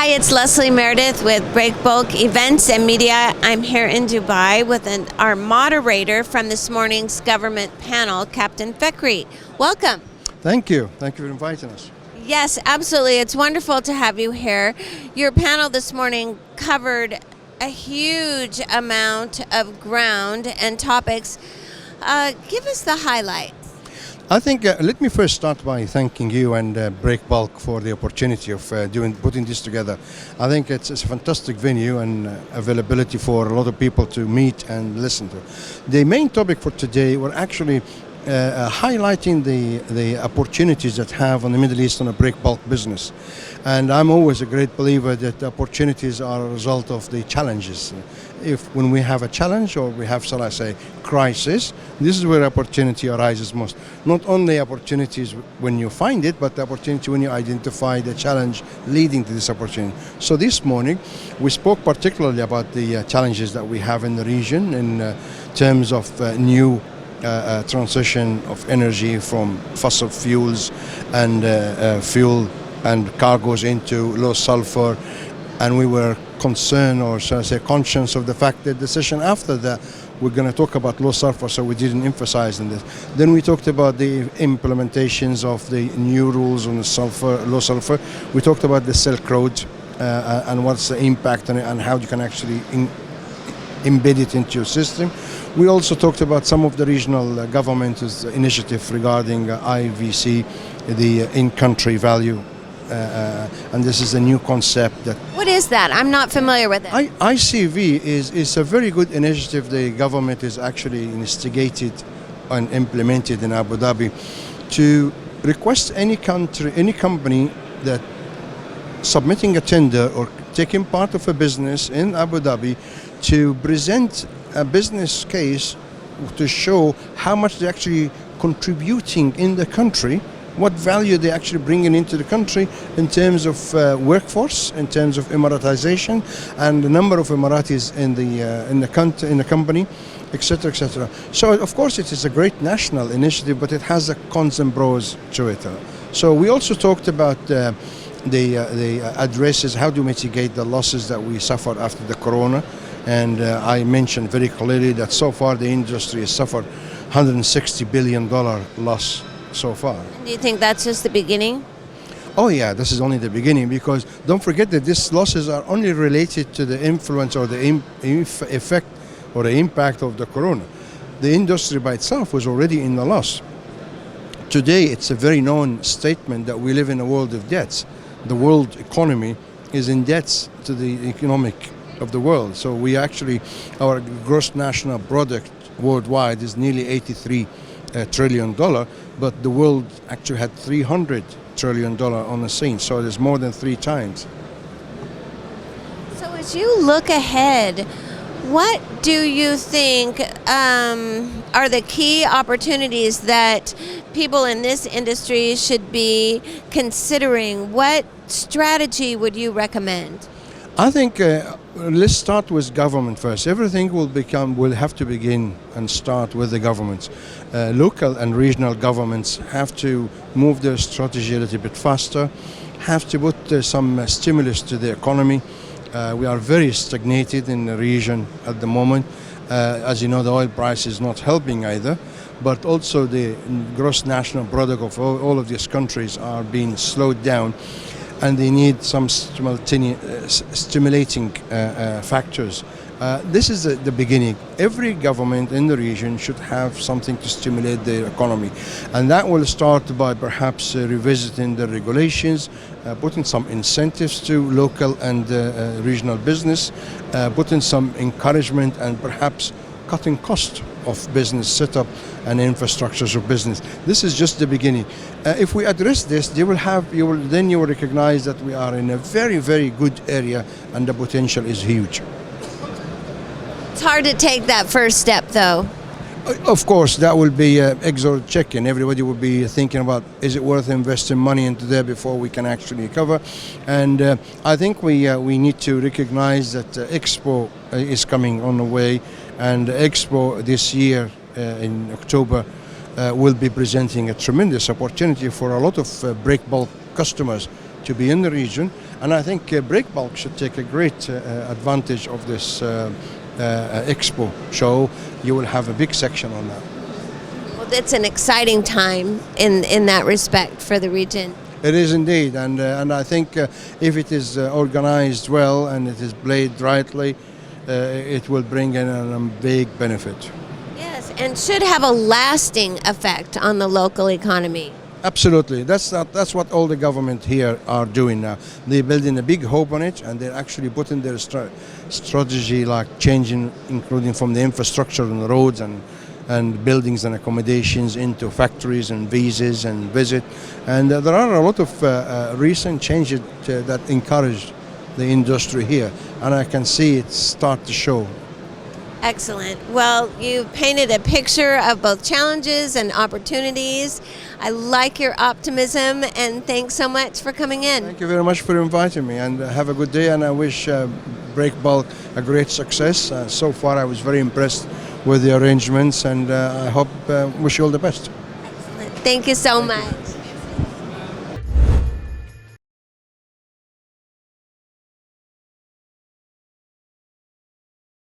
Hi, it's Leslie Meredith with Breakbulk Events and Media. I'm here in Dubai with our moderator from this morning's government panel, Captain Fekry. Welcome. Thank you. Thank you for inviting us. Yes, absolutely. It's wonderful to have you here. Your panel this morning covered a huge amount of ground and topics. Give us the highlights. I think let me first start by thanking you and Breakbulk for the opportunity of putting this together. I think it's a fantastic venue and availability for a lot of people to meet and listen to. The main topic for today were actually highlighting the opportunities that have on the Middle East on a breakbulk business. And I'm always a great believer that the opportunities are a result of the challenges. When we have a challenge or we have, shall I say, crisis, this is where opportunity arises most. Not only opportunities when you find it, but the opportunity when you identify the challenge leading to this opportunity. So this morning, we spoke particularly about the challenges that we have in the region in terms of new transition of energy from fossil fuels and fuel and cargoes into low sulfur, and we were concerned, or shall I say conscious of the fact that the session after that we're going to talk about low sulfur, so we didn't emphasize on this. Then we talked about the implementations of the new rules on the low sulfur. We talked about the Silk Road and what's the impact on it and how you can actually embed it into your system. We also talked about some of the regional government's initiative regarding IVC, the in-country value, and this is a new concept. What is that? I'm not familiar with it. ICV is a very good initiative the government is actually instigated and implemented in Abu Dhabi to request any company that submitting a tender or taking part of a business in Abu Dhabi to present a business case to show how much they're actually contributing in the country, what value they're actually bringing into the country in terms of workforce, in terms of Emiratization, and the number of Emiratis in the company, etc., etc. So of course it is a great national initiative, but it has a cons and pros to it. So we also talked about the addresses, how to mitigate the losses that we suffered after the corona. And I mentioned very clearly that so far the industry has suffered $160 billion loss so far. Do you think that's just the beginning? Oh yeah, this is only the beginning, because don't forget that these losses are only related to the influence or the effect or the impact of the corona. The industry by itself was already in the loss. Today it's a very known statement that we live in a world of debts. The world economy is in debts to the economic of the world. So we actually, our gross national product worldwide is nearly $83 trillion, but the world actually had $300 trillion on the scene. So it is more than 3 times. So as you look ahead, what do you think are the key opportunities that people in this industry should be considering? What strategy would you recommend? I think let's start with government first. Everything will have to begin and start with the governments. Local and regional governments have to move their strategy a little bit faster, have to put some stimulus to the economy. We are very stagnated in the region at the moment. As you know, the oil price is not helping either, but also the gross national product of all of these countries are being slowed down, and they need some stimulating factors. This is the beginning. Every government in the region should have something to stimulate their economy, and that will start by perhaps revisiting the regulations, putting some incentives to local and regional business, putting some encouragement, and perhaps cutting cost of business setup and infrastructures of business. This is just the beginning. If we address this, you will recognize that we are in a very, very good area, and the potential is huge. It's hard to take that first step, though. Of course, that will be exort check-in. Everybody will be thinking about, is it worth investing money into there before we can actually recover? And I think we need to recognize that Expo is coming on the way, and Expo this year in October will be presenting a tremendous opportunity for a lot of breakbulk customers to be in the region. And I think Breakbulk should take a great advantage of this expo show. You will have a big section on that. Well, it's an exciting time in that respect for the region. It is indeed, and I think if it is organized well and it is played rightly, it will bring in a big benefit. Yes, and should have a lasting effect on the local economy. Absolutely, that's what all the government here are doing now. They're building a big hope on it, and they're actually putting their strategy, like changing, including from the infrastructure and the roads and buildings and accommodations into factories and visas and visit. And there are a lot of recent changes that encourage the industry here, and I can see it start to show. Excellent. Well, you painted a picture of both challenges and opportunities. I like your optimism, and thanks so much for coming in. Thank you very much for inviting me, and have a good day, and I wish Breakbulk a great success. So far I was very impressed with the arrangements, and I wish you all the best. Excellent. Thank you so much.